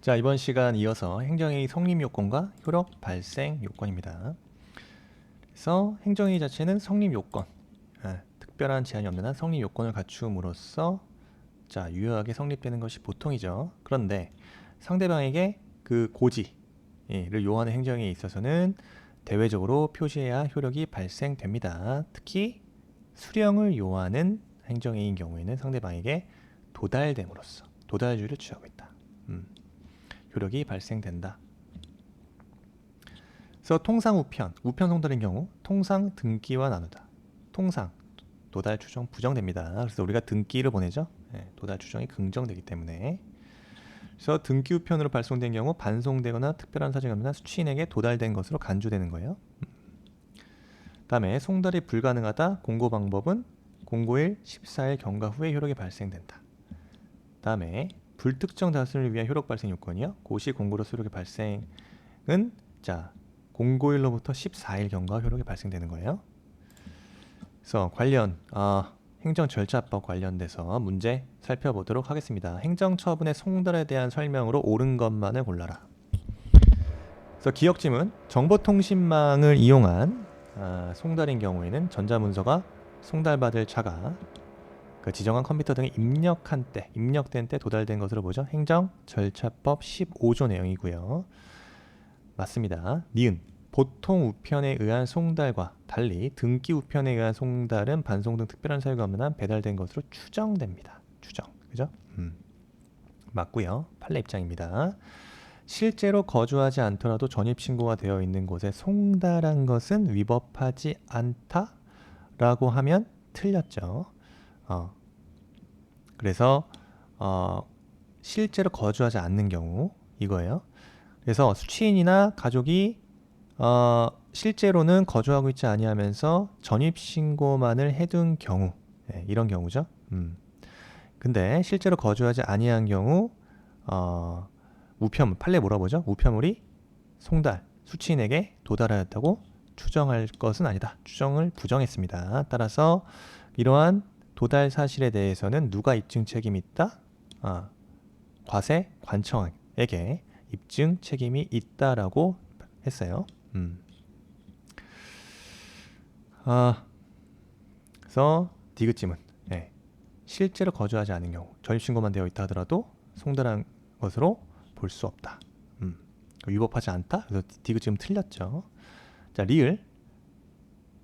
자, 이번 시간 이어서 행정회의 성립 요건과 효력 발생 요건입니다. 그래서 행정회의 자체는 성립 요건, 특별한 제한이 없는 한 성립 요건을 갖춤으로써 자, 유효하게 성립되는 것이 보통이죠. 그런데 상대방에게 그 고지를 요하는 행정회의에 있어서는 대외적으로 표시해야 효력이 발생됩니다. 특히 수령을 요하는 행정회의인 경우에는 상대방에게 도달됨으로써 도달주의를 취하고 있다. 효력이 발생된다. 그래서 통상 우편 송달인 경우 통상 등기와 나누다. 통상 도달 추정 부정됩니다. 그래서 우리가 등기를 보내죠. 도달 추정이 긍정되기 때문에. 그래서 등기 우편으로 발송된 경우 반송되거나 특별한 사정이 없는 한 수취인에게 도달된 것으로 간주되는 거예요. 다음에 송달이 불가능하다. 공고 방법은 공고일 14일 경과 후에 효력이 발생된다. 다음에 불특정 다수를 위한 효력 발생 요건이요. 고시 공고로서 효력의 발생은 자 공고일로부터 14일 경과 효력이 발생되는 거예요. 그래서 관련 행정절차법 관련돼서 문제 살펴보도록 하겠습니다. 행정처분의 송달에 대한 설명으로 옳은 것만을 골라라. 그래서 기억지문 정보통신망을 이용한 송달인 경우에는 전자문서가 송달받을 차가 그 지정한 컴퓨터 등에 입력된 때 도달된 것으로 보죠. 행정절차법 15조 내용이고요. 맞습니다. 니은 보통 우편에 의한 송달과 달리 등기 우편에 의한 송달은 반송 등 특별한 사유가 없는 한 배달된 것으로 추정됩니다. 추정, 그죠? 맞고요. 판례 입장입니다. 실제로 거주하지 않더라도 전입신고가 되어 있는 곳에 송달한 것은 위법하지 않다라고 하면 틀렸죠. 그래서 실제로 거주하지 않는 경우 이거예요. 그래서 수취인이나 가족이 실제로는 거주하고 있지 아니하면서 전입신고만을 해둔 경우, 이런 경우죠. 근데 실제로 거주하지 아니한 경우 우편물, 판례 뭐라보죠? 우편물이 송달, 수취인에게 도달하였다고 추정할 것은 아니다. 추정을 부정했습니다. 따라서 이러한 도달 사실에 대해서는 누가 입증 책임이 있다? 과세 관청에게 입증 책임이 있다라고 했어요. 그래서 디귿지문 실제로 거주하지 않은 경우 전입신고만 되어 있다 하더라도 송달한 것으로 볼 수 없다. 위법하지 않다. 그래서 디귿지문 틀렸죠. 자, 리을.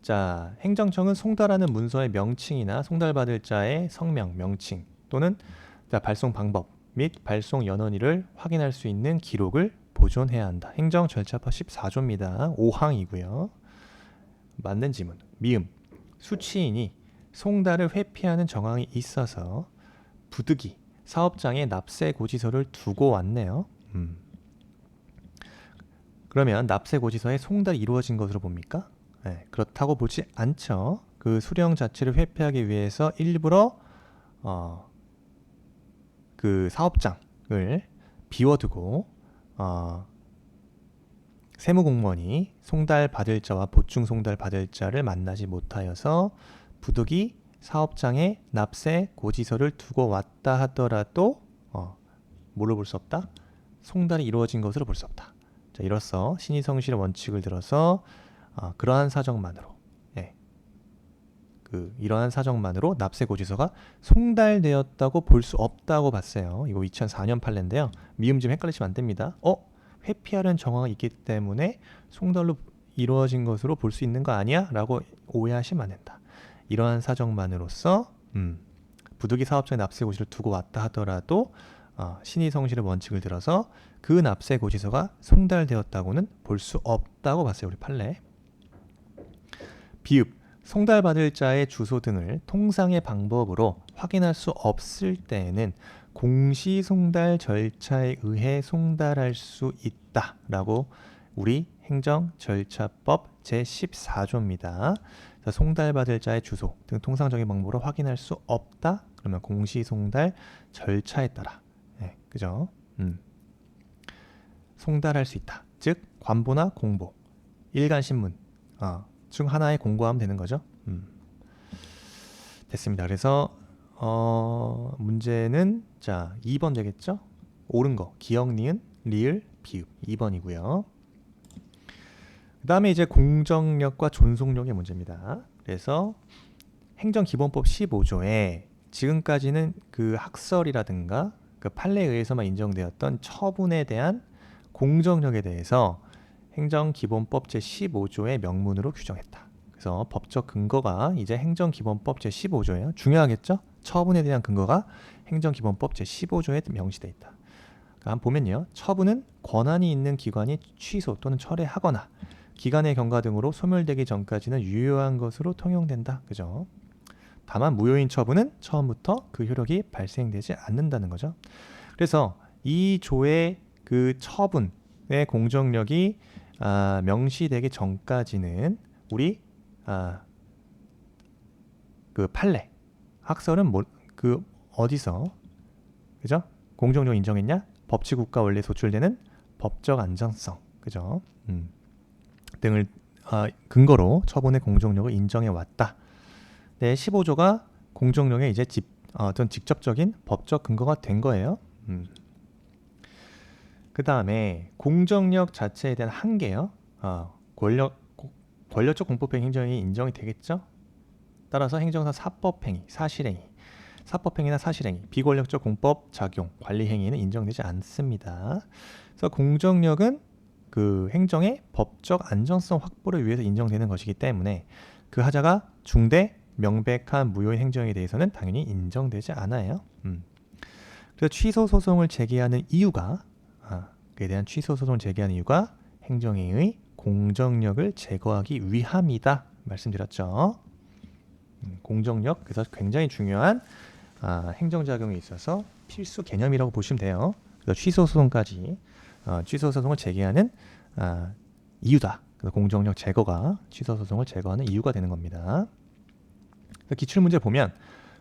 자, 행정청은 송달하는 문서의 명칭이나 송달받을 자의 성명, 명칭 또는 자, 발송 방법 및 발송 연원일을 확인할 수 있는 기록을 보존해야 한다. 행정절차법 14조입니다. 5항이고요. 맞는 지문. 미음. 수취인이 송달을 회피하는 정황이 있어서 부득이 사업장에 납세 고지서를 두고 왔네요. 그러면 납세 고지서에 송달이 이루어진 것으로 봅니까? 그렇다고 보지 않죠. 그 수령 자체를 회피하기 위해서 일부러 그 사업장을 비워두고 세무공무원이 송달 받을 자와 보충 송달 받을 자를 만나지 못하여서 부득이 사업장에 납세 고지서를 두고 왔다 하더라도 뭐로 볼 수 없다? 송달이 이루어진 것으로 볼 수 없다. 자, 이로써 신의성실의 원칙을 들어서 그러한 사정만으로 이러한 사정만으로 납세 고지서가 송달되었다고 볼 수 없다고 봤어요. 이거 2004년 판례인데요. 미음 좀 헷갈리시면 안 됩니다. 회피하려는 정황이 있기 때문에 송달로 이루어진 것으로 볼 수 있는 거 아니야? 라고 오해하시면 안 된다. 이러한 사정만으로서 부득이 사업장에 납세 고지를 두고 왔다 하더라도 신의성실의 원칙을 들어서 그 납세 고지서가 송달되었다고는 볼 수 없다고 봤어요. 우리 판례. 비읍. 송달받을 자의 주소 등을 통상의 방법으로 확인할 수 없을 때에는 공시송달 절차에 의해 송달할 수 있다라고 우리 행정절차법 제14조입니다. 송달받을 자의 주소 등 통상적인 방법으로 확인할 수 없다. 그러면 공시송달 절차에 따라 그죠? 송달할 수 있다. 즉 관보나 공보, 일간신문 중 하나에 공고하면 되는 거죠. 됐습니다. 그래서 문제는 자 2번 되겠죠? 옳은 거 기억 니은 리을, 비읍 2번이고요. 그 다음에 이제 공정력과 존속력의 문제입니다. 그래서 행정기본법 15조에 지금까지는 그 학설이라든가 그 판례에 의해서만 인정되었던 처분에 대한 공정력에 대해서 행정기본법 제15조의 명문으로 규정했다. 그래서 법적 근거가 이제 행정기본법 제15조예요. 중요하겠죠? 처분에 대한 근거가 행정기본법 제15조에 명시되어 있다. 그러니까 한번 보면요. 처분은 권한이 있는 기관이 취소 또는 철회하거나 기간의 경과 등으로 소멸되기 전까지는 유효한 것으로 통용된다. 그죠? 다만 무효인 처분은 처음부터 그 효력이 발생되지 않는다는 거죠. 그래서 이 조의 그 처분의 공정력이 명시되기 전까지는 우리 그 판례 학설은 그 어디서 그죠? 공정력 인정했냐? 법치국가 원리에 소출되는 법적 안정성 그죠? 등을 근거로 처분의 공정력을 인정해 왔다. 네, 15조가 공정력의 이제 어떤 직접적인 법적 근거가 된 거예요. 그 다음에 공정력 자체에 대한 한계요. 권력적 공법행 행정이 인정이 되겠죠. 따라서 행정사 사법행위, 사실행위, 사법행위나 사실행위, 비권력적 공법 작용, 관리행위는 인정되지 않습니다. 그래서 공정력은 그 행정의 법적 안정성 확보를 위해서 인정되는 것이기 때문에 그 하자가 중대, 명백한 무효인 행정에 대해서는 당연히 인정되지 않아요. 그래서 취소 소송을 제기하는 이유가 그에 대한 취소 소송을 제기하는 이유가 행정의 공정력을 제거하기 위함이다 말씀드렸죠. 공정력 그래서 굉장히 중요한 행정작용에 있어서 필수 개념이라고 보시면 돼요. 그래서 취소 소송까지 취소 소송을 제기하는 이유다. 그래서 공정력 제거가 취소 소송을 제거하는 이유가 되는 겁니다. 기출문제 보면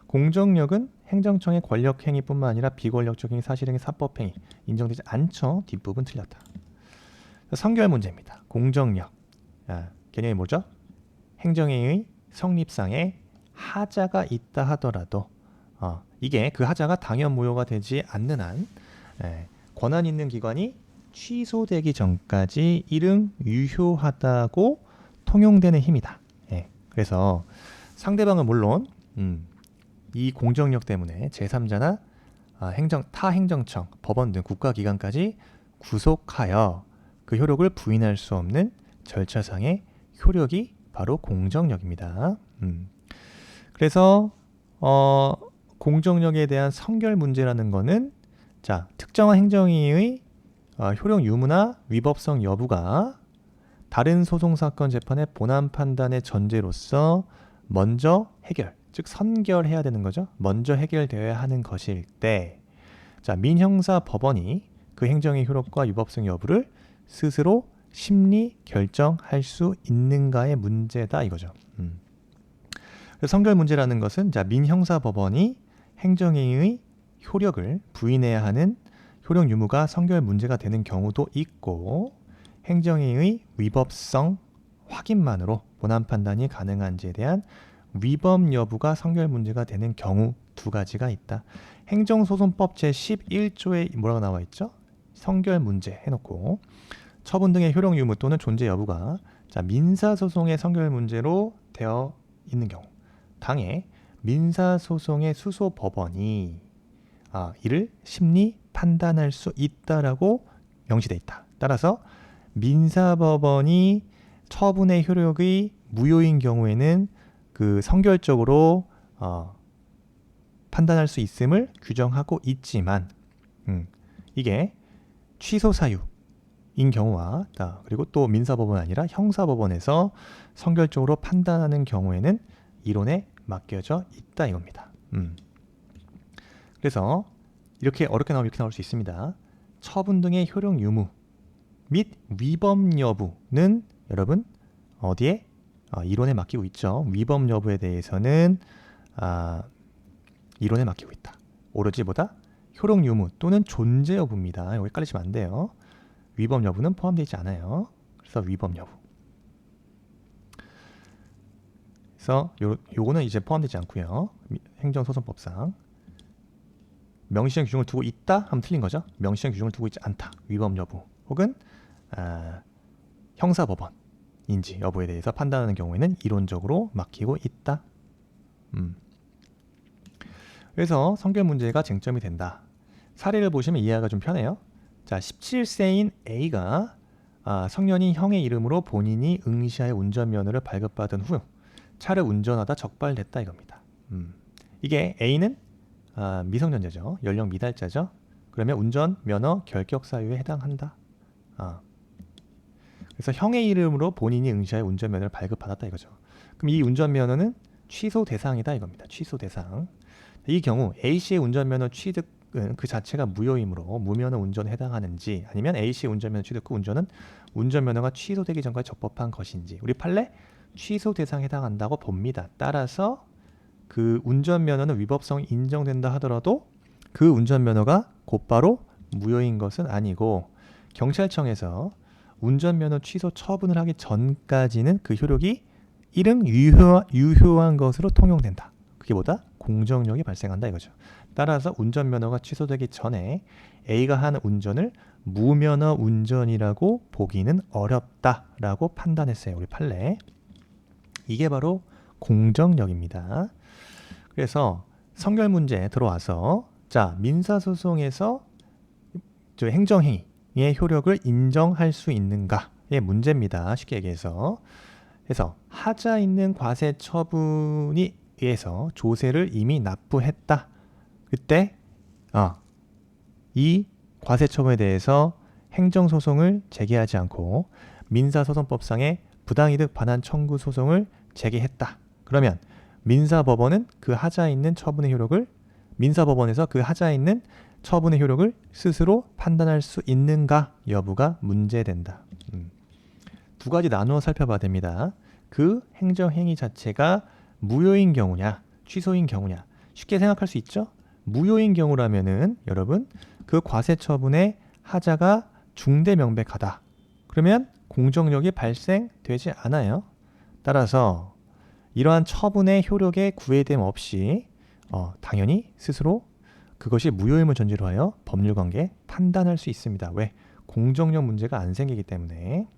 공정력은 행정청의 권력행위뿐만 아니라 비권력적인 사실행위, 사법행위 인정되지 않죠. 뒷부분 틀렸다. 선결 문제입니다. 공정력 개념이 뭐죠? 행정행위 성립상에 하자가 있다 하더라도 이게 그 하자가 당연 무효가 되지 않는 한 권한 있는 기관이 취소되기 전까지 이름 유효하다고 통용되는 힘이다. 그래서 상대방은 물론 이 공정력 때문에 제3자나 타 행정청, 법원 등 국가기관까지 구속하여 그 효력을 부인할 수 없는 절차상의 효력이 바로 공정력입니다. 그래서 공정력에 대한 선결 문제라는 거는 특정한 행정위의 효력 유무나 위법성 여부가 다른 소송사건 재판의 본안 판단의 전제로서 먼저 해결, 즉 선결해야 되는 거죠. 먼저 해결되어야 하는 것일 때 민형사 법원이 그 행정의 효력과 위법성 여부를 스스로 심리 결정할 수 있는가의 문제다 이거죠. 선결 문제라는 것은 민형사 법원이 행정행위의 효력을 부인해야 하는 효력 유무가 선결 문제가 되는 경우도 있고 행정행위의 위법성 확인만으로 본안 판단이 가능한지에 대한 위법 여부가 선결 문제가 되는 경우 두 가지가 있다. 행정소송법 제11조에 뭐라고 나와 있죠? 선결 문제 해놓고 처분 등의 효력 유무 또는 존재 여부가 민사소송의 선결 문제로 되어 있는 경우 당해 민사소송의 수소법원이 이를 심리 판단할 수 있다라고 명시되어 있다. 따라서 민사법원이 처분의 효력이 무효인 경우에는 그 선결적으로 판단할 수 있음을 규정하고 있지만 이게 취소 사유인 경우와 그리고 또 민사법원 아니라 형사법원에서 선결적으로 판단하는 경우에는 이론에 맡겨져 있다 이겁니다. 그래서 이렇게 어렵게 나오면 이렇게 나올 수 있습니다. 처분 등의 효력 유무 및 위법 여부는 여러분 어디에? 이론에 맡기고 있죠. 위법 여부에 대해서는 이론에 맡기고 있다. 오로지 뭐다? 효력 유무 또는 존재 여부입니다. 여기 헷갈리시면 안 돼요. 위법 여부는 포함되어 있지 않아요. 그래서 위법 여부. 그래서 요거는 이제 포함되지 않고요. 행정소송법상 명시행 규정을 두고 있다 하면 틀린 거죠. 명시행 규정을 두고 있지 않다. 위법 여부 혹은 형사법원인지 여부에 대해서 판단하는 경우에는 이론적으로 막히고 있다. 그래서 성결 문제가 쟁점이 된다. 사례를 보시면 이해가 좀 편해요. 자, 17세인 A가 성년인 형의 이름으로 본인이 응시하여 운전면허를 발급받은 후 차를 운전하다 적발됐다 이겁니다. 이게 A는 미성년자죠. 연령 미달자죠. 그러면 운전면허 결격 사유에 해당한다. 그래서 형의 이름으로 본인이 응시하여 운전면허를 발급받았다 이거죠. 그럼 이 운전면허는 취소 대상이다 이겁니다. 취소 대상. 이 경우 A씨의 운전면허 취득은 그 자체가 무효이므로 무면허 운전에 해당하는지 아니면 A씨의 운전면허 취득 후 운전은 운전면허가 취소되기 전까지 적법한 것인지 우리 판례 취소 대상에 해당한다고 봅니다. 따라서 그 운전면허는 위법성이 인정된다 하더라도 그 운전면허가 곧바로 무효인 것은 아니고 경찰청에서 운전면허 취소 처분을 하기 전까지는 그 효력이 일응 유효한 것으로 통용된다. 그게 뭐다? 공정력이 발생한다 이거죠. 따라서 운전면허가 취소되기 전에 A가 한 운전을 무면허 운전이라고 보기는 어렵다라고 판단했어요. 우리 판례. 이게 바로 공정력입니다. 그래서 성결 문제 들어와서 자 민사소송에서 저 행정행위의 효력을 인정할 수 있는가의 문제입니다. 쉽게 얘기해서 그래서 하자 있는 과세 처분이 의해서 조세를 이미 납부했다. 그때 이 과세 처분에 대해서 행정소송을 제기하지 않고 민사소송법상의 부당이득 반환 청구 소송을 제기했다. 그러면 민사법원은 그 하자 있는 처분의 효력을 민사법원에서 그 하자 있는 처분의 효력을 스스로 판단할 수 있는가 여부가 문제된다. 두 가지 나누어 살펴봐야 됩니다. 그 행정행위 자체가 무효인 경우냐 취소인 경우냐 쉽게 생각할 수 있죠. 무효인 경우라면은 여러분 그 과세 처분의 하자가 중대명백하다. 그러면 공정력이 발생되지 않아요. 따라서 이러한 처분의 효력에 구애됨 없이 당연히 스스로 그것이 무효임을 전제로 하여 법률관계 판단할 수 있습니다. 왜? 공정력 문제가 안 생기기 때문에.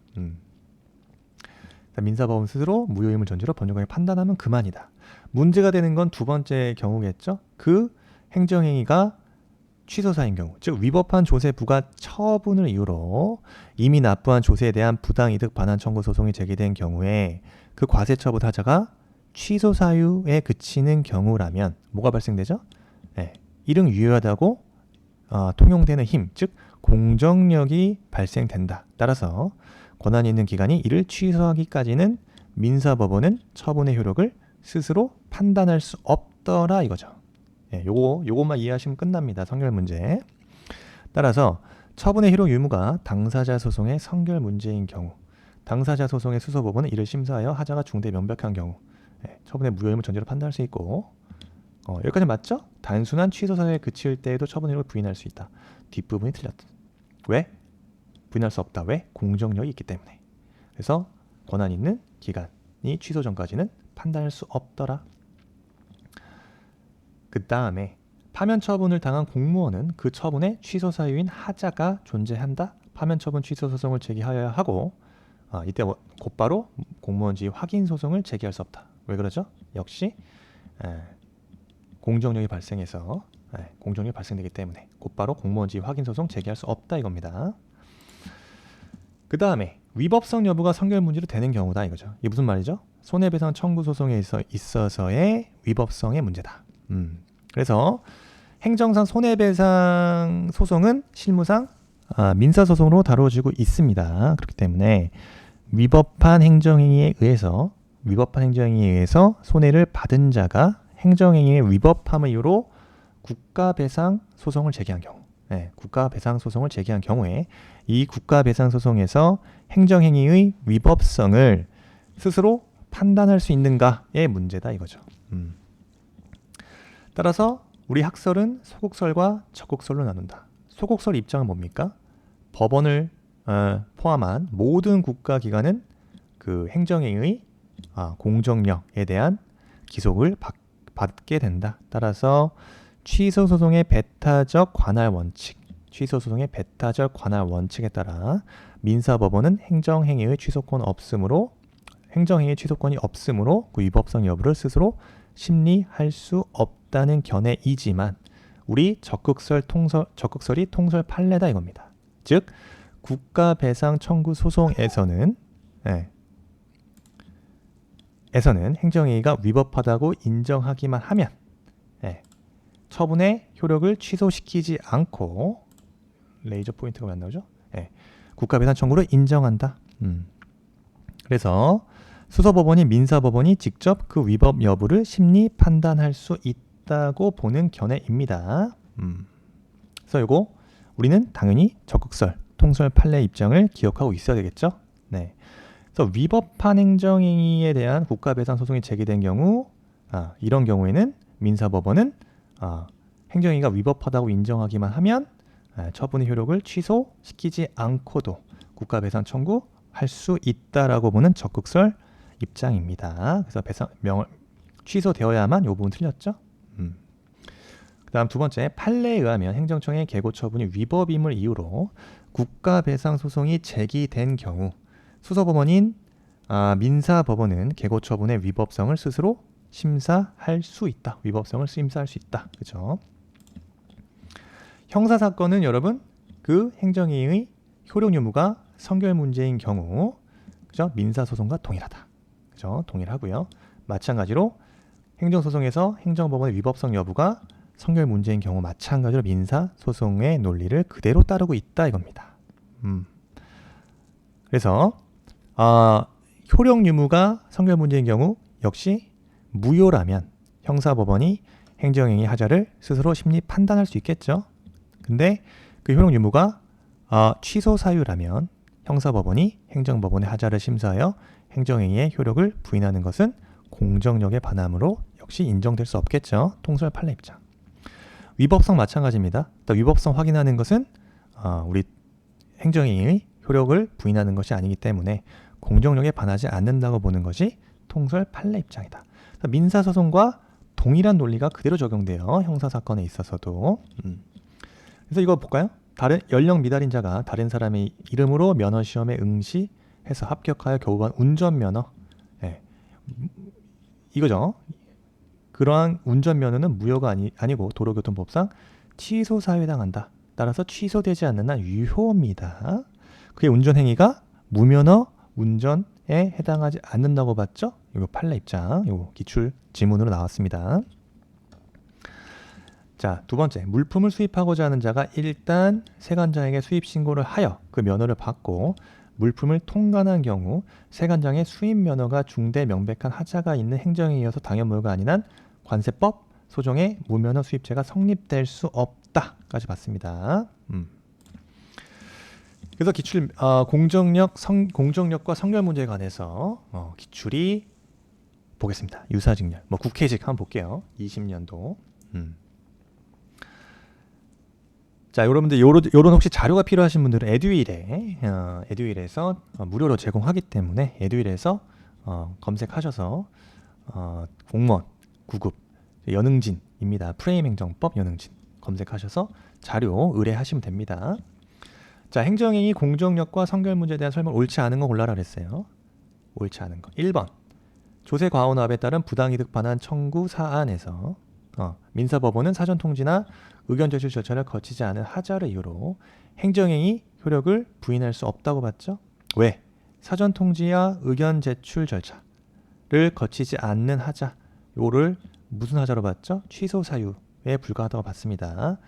민사법원 스스로 무효임을 전제로 법률관계 판단하면 그만이다. 문제가 되는 건 두 번째 경우겠죠. 그 행정행위가 취소사인 경우, 즉 위법한 조세 부과 처분을 이유로 이미 납부한 조세에 대한 부당이득 반환 청구 소송이 제기된 경우에 그 과세 처분 하자가 취소 사유에 그치는 경우라면 뭐가 발생되죠? 네, 일응 유효하다고 통용되는 힘, 즉 공정력이 발생된다. 따라서 권한이 있는 기관이 이를 취소하기까지는 민사법원은 처분의 효력을 스스로 판단할 수 없더라 이거죠. 예, 요것만 이해하시면 끝납니다. 성결 문제. 따라서 처분의 효력 유무가 당사자 소송의 성결 문제인 경우, 당사자 소송의 수소법원은 이를 심사하여 하자가 중대 명백한 경우, 처분의 무효임을 전제로 판단할 수 있고, 여기까지 맞죠? 단순한 취소 사유에 그칠 때에도 처분의 효력을 부인할 수 있다. 뒷부분이 틀렸다. 왜? 부인할 수 없다. 왜? 공정력이 있기 때문에. 그래서 권한 있는 기관이 취소 전까지는 판단할 수 없더라. 그 다음에 파면 처분을 당한 공무원은 그 처분의 취소 사유인 하자가 존재한다. 파면 처분 취소 소송을 제기하여야 하고 이때 곧바로 공무원지위 확인 소송을 제기할 수 없다. 왜 그러죠? 역시 공정력이 발생해서 공정력이 발생되기 때문에 곧바로 공무원지위 확인 소송 제기할 수 없다 이겁니다. 그 다음에 위법성 여부가 성결 문제로 되는 경우다 이거죠. 이게 무슨 말이죠? 손해배상 청구 소송에 있어서의 위법성의 문제다. 그래서 행정상 손해배상 소송은 실무상 민사소송으로 다뤄지고 있습니다. 그렇기 때문에 위법한 행정행위에 의해서 손해를 받은 자가 행정행위의 위법함의 이유로 국가배상 소송을 제기한 경우, 국가배상 소송을 제기한 경우에 이 국가배상 소송에서 행정행위의 위법성을 스스로 판단할 수 있는가의 문제다 이거죠. 따라서 우리 학설은 소곡설과 적곡설로 나눈다. 소곡설 입장은 뭡니까? 법원을 포함한 모든 국가기관은 그 행정행위의 공정력에 대한 기속을 받게 된다. 따라서 취소 소송의 배타적 관할 원칙, 취소 소송의 배타적 관할 원칙에 따라 민사법원은 행정행위의 취소권이 없으므로 그 위법성 여부를 스스로 심리할 수 없다는 견해이지만 우리 적극설이 통설 판례다 이겁니다. 즉 국가배상 청구 소송에서는 행정행위가 위법하다고 인정하기만 하면 처분의 효력을 취소시키지 않고 레이저 포인트가 왜 안 나오죠? 국가배상 청구를 인정한다. 그래서 수서법원이 민사법원이 직접 그 위법 여부를 심리 판단할 수 있다고 보는 견해입니다. 그래서 이거 우리는 당연히 적극설, 통설 판례 입장을 기억하고 있어야 되겠죠. 그래서 위법한 행정행위에 대한 국가배상 소송이 제기된 경우, 이런 경우에는 민사법원은 행정행위가 위법하다고 인정하기만 하면 처분의 효력을 취소시키지 않고도 국가배상 청구할 수 있다라고 보는 적극설 입장입니다. 그래서 취소되어야만 이 부분 틀렸죠. 그 다음 두 번째, 판례에 의하면 행정청의 개고 처분이 위법임을 이유로 국가배상 소송이 제기된 경우 수서법원인 민사법원은 개고 처분의 위법성을 스스로 심사할 수 있다. 위법성을 심사할 수 있다. 그죠? 형사사건은 여러분 그 행정행위의 효력 유무가 성결 문제인 경우 그죠? 민사소송과 동일하다. 그죠? 동일하고요. 마찬가지로 행정소송에서 행정법원의 위법성 여부가 성결 문제인 경우 마찬가지로 민사소송의 논리를 그대로 따르고 있다 이겁니다. 그래서 효력 유무가 성결 문제인 경우 역시 무효라면 형사법원이 행정행위 하자를 스스로 심리 판단할 수 있겠죠. 근데 그 효력 유무가 취소 사유라면 형사법원이 행정법원의 하자를 심사하여 행정행위의 효력을 부인하는 것은 공정력의 반함으로 역시 인정될 수 없겠죠. 통설 판례 입장. 위법성 마찬가지입니다. 또 위법성 확인하는 것은 우리 행정행위의 효력을 부인하는 것이 아니기 때문에 공정력에 반하지 않는다고 보는 것이 통설 판례 입장이다. 민사소송과 동일한 논리가 그대로 적용돼요. 형사사건에 있어서도. 그래서 이거 볼까요? 다른 연령 미달인 자가 다른 사람의 이름으로 면허시험에 응시해서 합격하여 겨우 받은 운전면허. 이거죠. 그러한 운전면허는 무효가 아니고 도로교통법상 취소 사유에 해당한다. 따라서 취소되지 않는 한 유효입니다. 그의 운전행위가 무면허 운전에 해당하지 않는다고 봤죠? 이거 판례 입장, 이거 기출 지문으로 나왔습니다. 자, 두 번째, 물품을 수입하고자 하는 자가 일단 세관장에게 수입 신고를 하여 그 면허를 받고 물품을 통관한 경우 세관장의 수입 면허가 중대 명백한 하자가 있는 행정행위여서 당연무효가 아닌 한 관세법 소정의 무면허 수입죄가 성립될 수 없다까지 봤습니다. 그래서 기출 공정력과 성결 문제에 관해서 기출이 보겠습니다. 유사직렬, 국회직 한번 볼게요. 20년도. 자, 여러분들 요런 혹시 자료가 필요하신 분들은 에듀윌에서 무료로 제공하기 때문에 에듀윌에서 검색하셔서 공무원 9급 연응진입니다. 프레임행정법 연응진 검색하셔서 자료 의뢰하시면 됩니다. 자, 행정행위 공정력과 성결 문제에 대한 설명 옳지 않은 거 골라라 그랬어요. 옳지 않은 거. 1번. 조세 과온화에 따른 부당이득 반환 청구 사안에서 민사법원은 사전통지나 의견 제출 절차를 거치지 않은 하자를 이유로 행정행위 효력을 부인할 수 없다고 봤죠. 왜? 사전통지와 의견 제출 절차를 거치지 않는 하자, 요를 무슨 하자로 봤죠? 취소 사유에 불과하다고 봤습니다.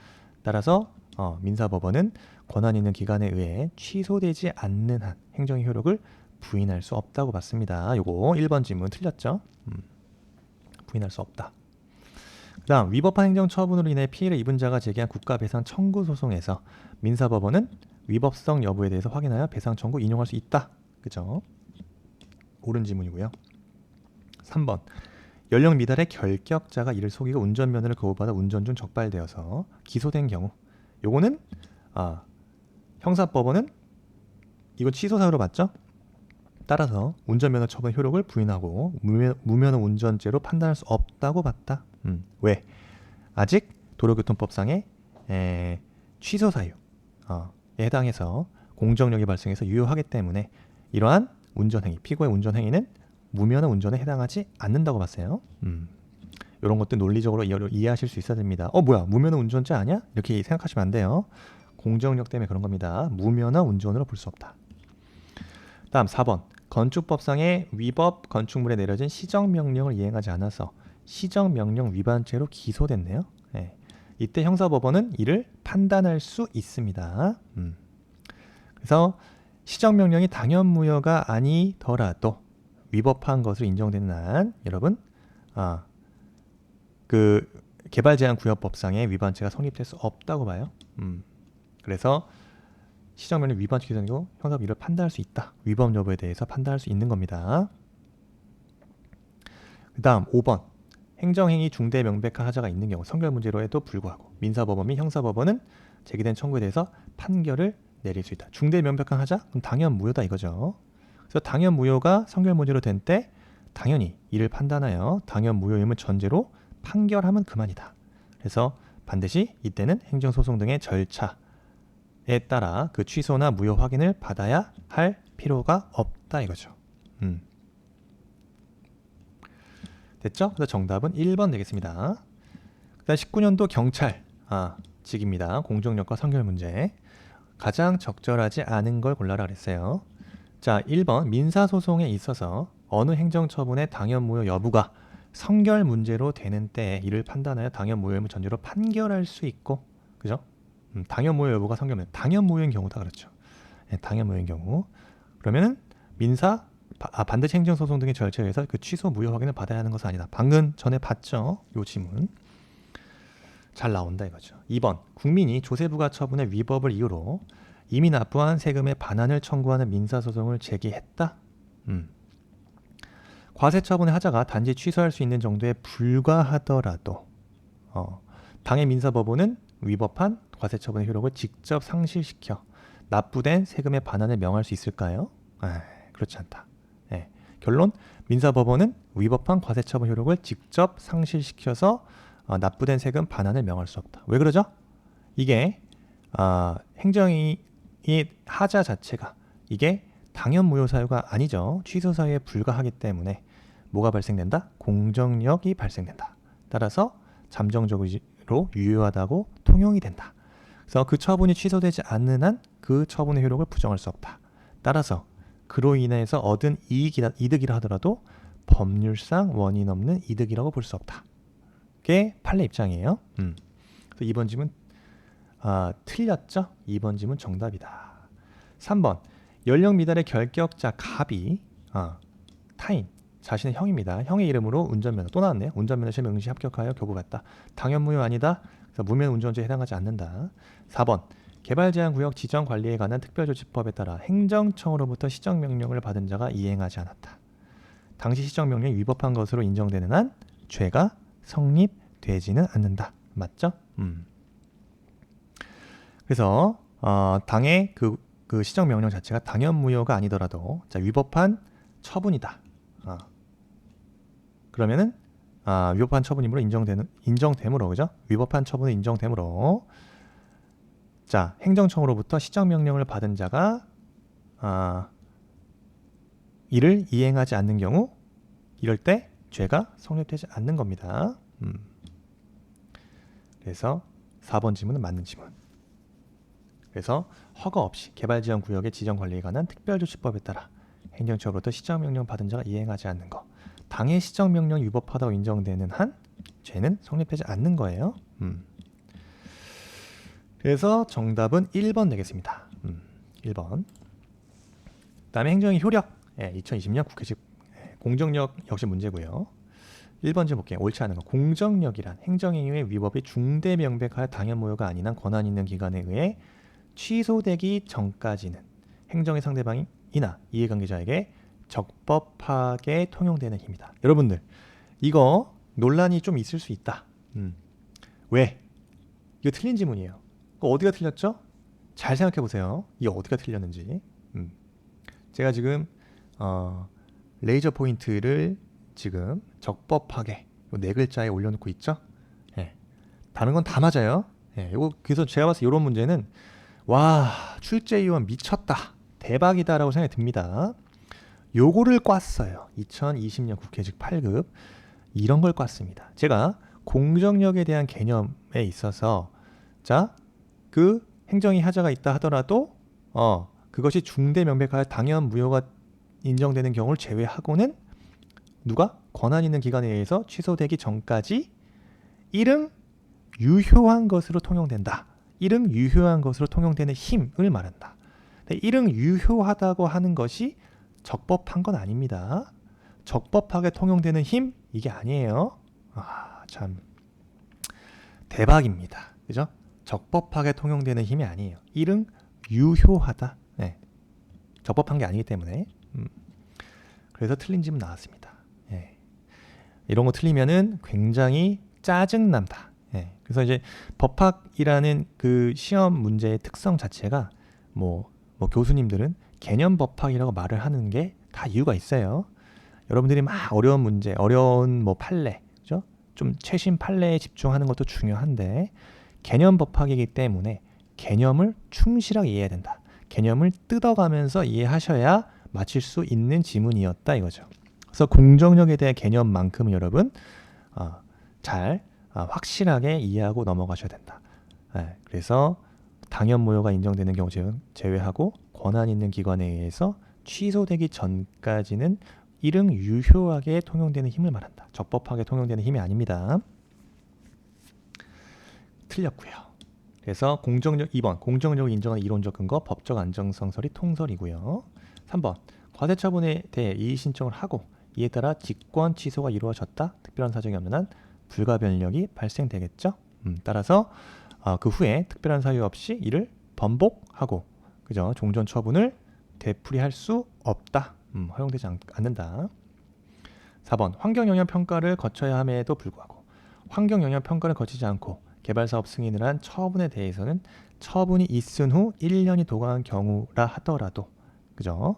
따라서 민사법원은 권한 있는 기관에 의해 취소되지 않는 한 행정의 효력을 부인할 수 없다고 봤습니다. 요거 1번 질문 틀렸죠? 부인할 수 없다. 그 다음 위법한 행정처분으로 인해 피해를 입은 자가 제기한 국가배상 청구 소송에서 민사법원은 위법성 여부에 대해서 확인하여 배상 청구 인용할 수 있다. 그죠? 옳은 지문이고요. 3번 연령 미달의 결격자가 이를 속이고 운전면허를 거부받아 운전 중 적발되어서 기소된 경우 요거는 형사법원은 이거 취소 사유로 봤죠? 따라서 운전면허 처분 효력을 부인하고 무면허 운전죄로 판단할 수 없다고 봤다. 왜? 아직 도로교통법상의 취소 사유에 해당해서 공정력이 발생해서 유효하기 때문에 이러한 운전행위, 피고의 운전행위는 무면허 운전에 해당하지 않는다고 봤어요. 이런 것도 논리적으로 이해하실 수 있어야 됩니다. 뭐야, 무면허 운전자 아니야? 이렇게 생각하시면 안 돼요. 공정력 때문에 그런 겁니다. 무면허 운전으로 볼 수 없다. 다음 4번. 건축법상의 위법 건축물에 내려진 시정명령을 이행하지 않아서 시정명령 위반죄로 기소됐네요. 이때 형사법원은 이를 판단할 수 있습니다. 그래서 시정명령이 당연무효가 아니더라도 위법한 것으로 인정되는 한 여러분 그 개발제한구역법상의 위반죄가 성립될 수 없다고 봐요. 그래서 시정명령 위반죄 기소되고 형사법이 이를 판단할 수 있다. 위법 여부에 대해서 판단할 수 있는 겁니다. 그 다음 5번. 행정행위 중대 명백한 하자가 있는 경우 성결 문제로에도 불구하고 민사법원 및 형사법원은 제기된 청구에 대해서 판결을 내릴 수 있다. 중대 명백한 하자? 그럼 당연 무효다 이거죠. 그래서 당연 무효가 성결 문제로 된 때 당연히 이를 판단하여 당연 무효임을 전제로 판결하면 그만이다. 그래서 반드시 이때는 행정소송 등의 절차에 따라 그 취소나 무효 확인을 받아야 할 필요가 없다 이거죠. 됐죠? 그래서 정답은 1번 되겠습니다. 그 다음 19년도 경찰 직입니다. 공정력과 성결 문제. 가장 적절하지 않은 걸 골라라 그랬어요. 자, 1번 민사소송에 있어서 어느 행정처분의 당연무효 여부가 성결 문제로 되는 때에 이를 판단하여 당연무효임을 전제로 판결할 수 있고, 그죠? 당연무효 여부가 성결 문제, 당연무효인 경우다 그렇죠. 당연무효인 경우 그러면은 반드시 행정소송 등의 절차에 의해서 그 취소 무효 확인을 받아야 하는 것은 아니다. 방금 전에 봤죠? 요 지문 잘 나온다 이거죠. 2번 국민이 조세부가 처분의 위법을 이유로 이미 납부한 세금의 반환을 청구하는 민사소송을 제기했다. 과세처분의 하자가 단지 취소할 수 있는 정도에 불과하더라도 당해 민사법원은 위법한 과세처분의 효력을 직접 상실시켜 납부된 세금의 반환을 명할 수 있을까요? 그렇지 않다. 결론, 민사법원은 위법한 과세처분 효력을 직접 상실시켜서 납부된 세금 반환을 명할 수 없다. 왜 그러죠? 이게 행정이 하자 자체가 이게 당연무효 사유가 아니죠. 취소 사유에 불과하기 때문에 뭐가 발생된다? 공정력이 발생된다. 따라서 잠정적으로 유효하다고 통용이 된다. 그래서 그 처분이 취소되지 않는 한 그 처분의 효력을 부정할 수 없다. 따라서 그로 인해서 얻은 이득이라 하더라도 법률상 원인 없는 이득이라고 볼 수 없다. 그게 판례 입장이에요. 그래서 2번 질문 틀렸죠? 2번 질문 정답이다. 3번 연령 미달의 결격자 갑이 타인 자신의 형입니다. 형의 이름으로 운전면허 또 나왔네요. 운전면허 시험 응시 합격하여 교부받다. 당연무효 아니다. 그래서 무면 운전죄에 해당하지 않는다. 4번 개발제한구역 지정관리에 관한 특별조치법에 따라 행정청으로부터 시정명령을 받은 자가 이행하지 않았다. 당시 시정명령이 위법한 것으로 인정되는 한 죄가 성립되지는 않는다. 맞죠? 그래서 당의 그 시정명령 자체가 당연무효가 아니더라도 위법한 처분이다. 그러면은 위법한 처분이므로 인정되므로 그죠? 위법한 처분은 인정되므로 자, 행정청으로부터 시정명령을 받은 자가 이를 이행하지 않는 경우 이럴 때 죄가 성립되지 않는 겁니다. 그래서 4번 질문은 맞는 질문. 그래서 허가 없이 개발지원구역의 지정관리에 관한 특별조치법에 따라 행정청으로부터 시정명령 받은 자가 이행하지 않는 것. 당의 시정명령이 위법하다고 인정되는 한 죄는 성립되지 않는 거예요. 그래서 정답은 1번 되겠습니다. 1번. 그다음에 행정의 효력. 2020년 국회식 공정력 역시 문제고요. 1번 좀 볼게요. 옳지 않은 거. 공정력이란 행정행위의 위법이 중대 명백하여 당연무효가 아닌 한 권한 있는 기관에 의해 취소되기 전까지는 행정의 상대방이나 이해관계자에게 적법하게 통용되는 힘이다. 여러분들 이거 논란이 좀 있을 수 있다. 왜? 이거 틀린 지문이에요. 어디가 틀렸죠? 잘 생각해 보세요. 이게 어디가 틀렸는지. 제가 지금 레이저 포인트를 지금 적법하게 네 글자에 올려놓고 있죠. 다른 건 다 맞아요. 예, 요거 그래서 제가 봤을 때 이런 문제는 와 출제위원 미쳤다 대박이다라고 생각이 듭니다. 요거를 꽈어요. 2020년 국회직 8급 이런 걸 꽈습니다. 제가 공정력에 대한 개념에 있어서 자 그 행정위 하자가 있다 하더라도 그것이 중대 명백하여 당연 무효가 인정되는 경우를 제외하고는 누가 권한 있는 기관에 의해서 취소되기 전까지 이릉 유효한 것으로 통용된다. 이릉 유효한 것으로 통용되는 힘을 말한다. 이릉 유효하다고 하는 것이 적법한 건 아닙니다. 적법하게 통용되는 힘 이게 아니에요. 참 대박입니다. 그죠? 적법하게 통용되는 힘이 아니에요. 이릉 유효하다. 네. 적법한 게 아니기 때문에 그래서 틀린 질문 나왔습니다. 예. 이런 거 틀리면은 굉장히 짜증난다. 예. 그래서 이제 법학이라는 그 시험 문제의 특성 자체가 뭐 교수님들은 개념 법학이라고 말을 하는 게 다 이유가 있어요. 여러분들이 막 어려운 문제, 어려운 뭐 판례, 그죠? 좀 최신 판례에 집중하는 것도 중요한데 개념 법학이기 때문에 개념을 충실하게 이해해야 된다. 개념을 뜯어가면서 이해하셔야 맞힐 수 있는 지문이었다 이거죠. 그래서 공정력에 대한 개념만큼은 여러분 잘 확실하게 이해하고 넘어가셔야 된다. 그래서 당연 무효가 인정되는 경우 제외하고 권한 있는 기관에 의해서 취소되기 전까지는 이릉 유효하게 통용되는 힘을 말한다. 적법하게 통용되는 힘이 아닙니다. 틀렸고요. 그래서 공정력 2번 공정력을 인정하는 이론적 근거 법적 안정성설이 통설이고요. 3번 과세처분에 대해 이의신청을 하고 이에 따라 직권 취소가 이루어졌다. 특별한 사정이 없는 한 불가변력이 발생되겠죠. 따라서 그 후에 특별한 사유 없이 이를 번복하고 그죠? 종전 처분을 되풀이할 수 없다. 허용되지 않는다. 4번 환경영향평가를 거쳐야 함에도 불구하고 환경영향평가를 거치지 않고 개발사업 승인을 한 처분에 대해서는 처분이 있은 후 1년이 도과한 경우라 하더라도 그죠?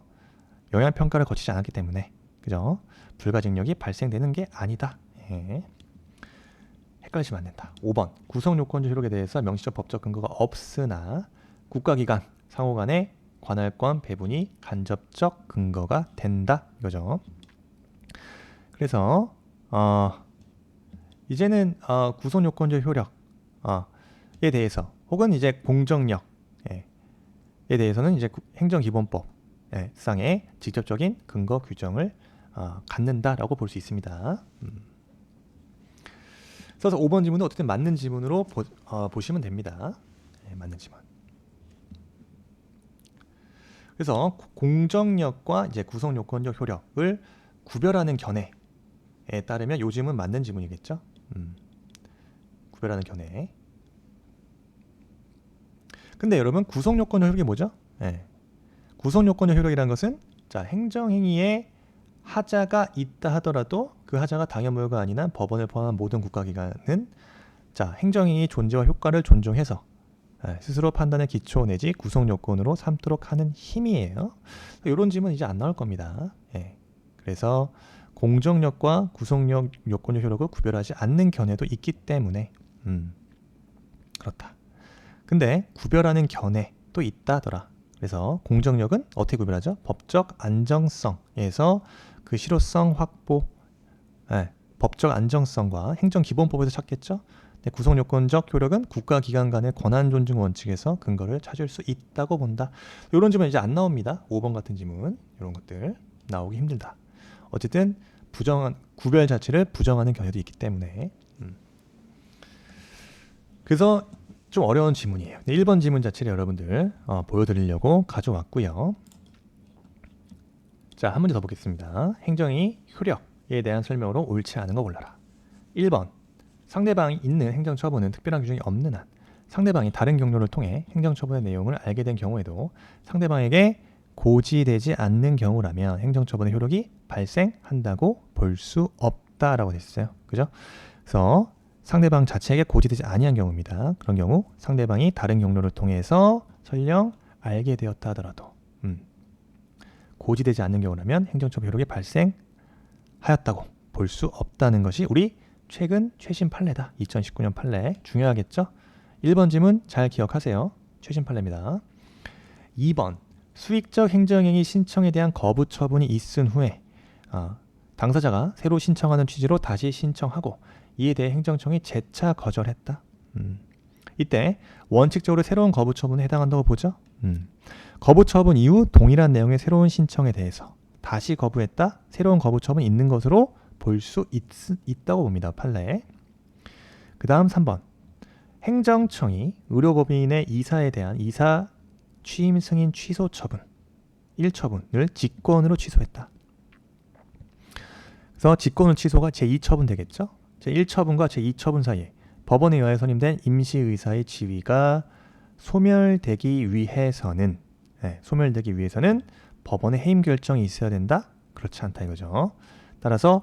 영향평가를 거치지 않았기 때문에 그죠? 불가증력이 발생되는 게 아니다. 예. 헷갈리시면 안 된다. 5번 구성요건적 효력에 대해서 명시적 법적 근거가 없으나 국가기관 상호간의 관할권 배분이 간접적 근거가 된다 이거죠. 그래서 이제는 구성요건적 효력에 대해서 혹은 이제 공정력에 대해서는 이제 행정기본법 상의 직접적인 근거 규정을 갖는다라고 볼 수 있습니다. 그래서 5번 지문은 어쨌든 맞는 지문으로 보시면 됩니다. 맞는 지문. 그래서 공정력과 이제 구성요건적 효력을 구별하는 견해에 따르면 요 지문 맞는 지문이겠죠. 구별하는 견해. 근데 여러분 구성요건적 효력이 뭐죠? 구성요건적 효력이라는 것은 자 행정행위에 하자가 있다 하더라도 그 하자가 당연무효가 아닌 한 법원을 포함한 모든 국가기관은 자 행정행위 존재와 효과를 존중해서 스스로 판단의 기초 내지 구성요건으로 삼도록 하는 힘이에요. 이런 질문 이제 안 나올 겁니다. 그래서 공정력과 구성력 요건적 효력을 구별하지 않는 견해도 있기 때문에 그렇다. 근데 구별하는 견해도 있다더라. 그래서 공정력은 어떻게 구별하죠? 법적 안정성에서 그 실효성 확보, 법적 안정성과 행정기본법에서 찾겠죠. 구성요건적 효력은 국가기관 간의 권한 존중 원칙에서 근거를 찾을 수 있다고 본다. 이런 질문 이제 안 나옵니다. 5번 같은 질문 이런 것들 나오기 힘들다. 어쨌든 구별 자체를 부정하는 견해도 있기 때문에 그래서 좀 어려운 지문이에요. 1번 지문 자체를 여러분들 보여드리려고 가져왔고요. 자, 한 문제 더 보겠습니다. 행정이 효력에 대한 설명으로 옳지 않은 거 골라라. 1번 상대방이 있는 행정처분은 특별한 규정이 없는 한 상대방이 다른 경로를 통해 행정처분의 내용을 알게 된 경우에도 상대방에게 고지되지 않는 경우라면 행정처분의 효력이 발생한다고 볼 수 없다라고 됐어요. 그죠? 그래서 상대방 자체에게 고지되지 아니한 경우입니다. 그런 경우 상대방이 다른 경로를 통해서 설령 알게 되었다 하더라도 고지되지 않는 경우라면 행정처분 효력이 발생하였다고 볼 수 없다는 것이 우리 최신 판례다. 2019년 판례. 중요하겠죠? 1번 질문 잘 기억하세요. 최신 판례입니다. 2번 수익적 행정행위 신청에 대한 거부 처분이 있은 후에 당사자가 새로 신청하는 취지로 다시 신청하고 이에 대해 행정청이 재차 거절했다. 이때 원칙적으로 새로운 거부 처분에 해당한다고 보죠. 거부 처분 이후 동일한 내용의 새로운 신청에 대해서 다시 거부했다. 새로운 거부 처분이 있는 것으로 볼 수 있다고 봅니다. 판례. 그 다음 3번 행정청이 의료법인의 이사에 대한 이사 취임 승인 취소 처분 1처분을 직권으로 취소했다. 그래서 직권을 취소가 제2처분 되겠죠. 제1처분과 제2처분 사이에 법원에 의하여 선임된 임시의사의 지위가 소멸되기 위해서는 법원의 해임 결정이 있어야 된다? 그렇지 않다 이거죠. 따라서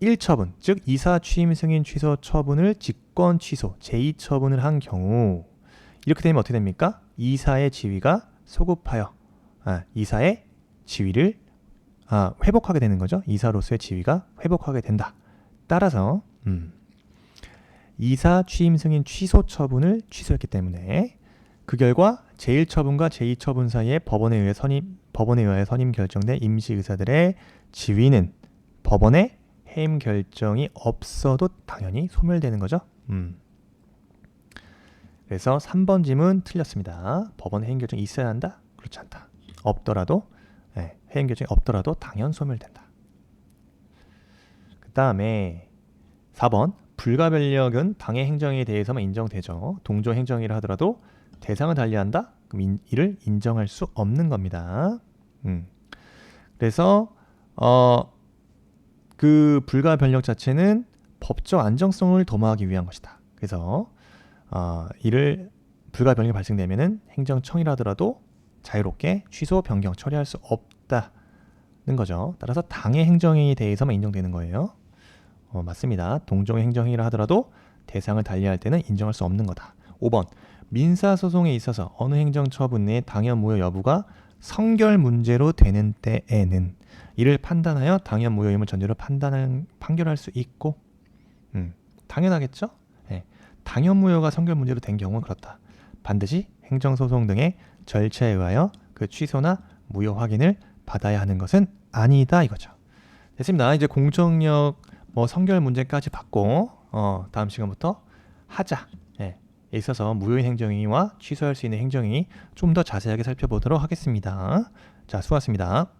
1처분, 즉 이사 취임 승인 취소 처분을 직권 취소, 제2처분을 한 경우 이렇게 되면 어떻게 됩니까? 이사의 지위가 소급하여 이사의 지위를 회복하게 되는 거죠. 이사로서의 지위가 회복하게 된다. 따라서 이사 취임 승인 취소 처분을 취소했기 때문에 그 결과 제1처분과 제2처분 사이에 법원에 의하여 선임 결정된 임시의사들의 지위는 법원의 해임 결정이 없어도 당연히 소멸되는 거죠. 그래서 3번 질문 틀렸습니다. 법원 해임 결정이 있어야 한다? 그렇지 않다. 없더라도 해임 결정이 없더라도 당연 소멸된다. 그 다음에 4번 불가변력은 당해 행정에 대해서만 인정되죠. 동조 행정이라 하더라도 대상을 달리한다? 그럼 이를 인정할 수 없는 겁니다. 그래서 그 불가변력 자체는 법적 안정성을 도모하기 위한 것이다. 그래서 이를 불가변력이 발생되면은 행정청이라 하더라도 자유롭게 취소, 변경, 처리할 수 없다는 거죠. 따라서 당해 행정행위에 대해서만 인정되는 거예요. 맞습니다. 동종의 행정행위라 하더라도 대상을 달리할 때는 인정할 수 없는 거다. 5번 민사소송에 있어서 어느 행정처분 내의 당연 무효 여부가 성결 문제로 되는 때에는 이를 판단하여 당연 무효임을 전제로 판결할 수 있고 당연하겠죠? 당연 무효가 성결 문제로 된 경우는 그렇다. 반드시 행정소송 등의 절차에 의하여 그 취소나 무효 확인을 받아야 하는 것은 아니다 이거죠. 됐습니다. 이제 공청력 성결 문제까지 받고 다음 시간부터 하자에 있어서 무효인 행정행위와 취소할 수 있는 행정행위 좀 더 자세하게 살펴보도록 하겠습니다. 자, 수고하셨습니다.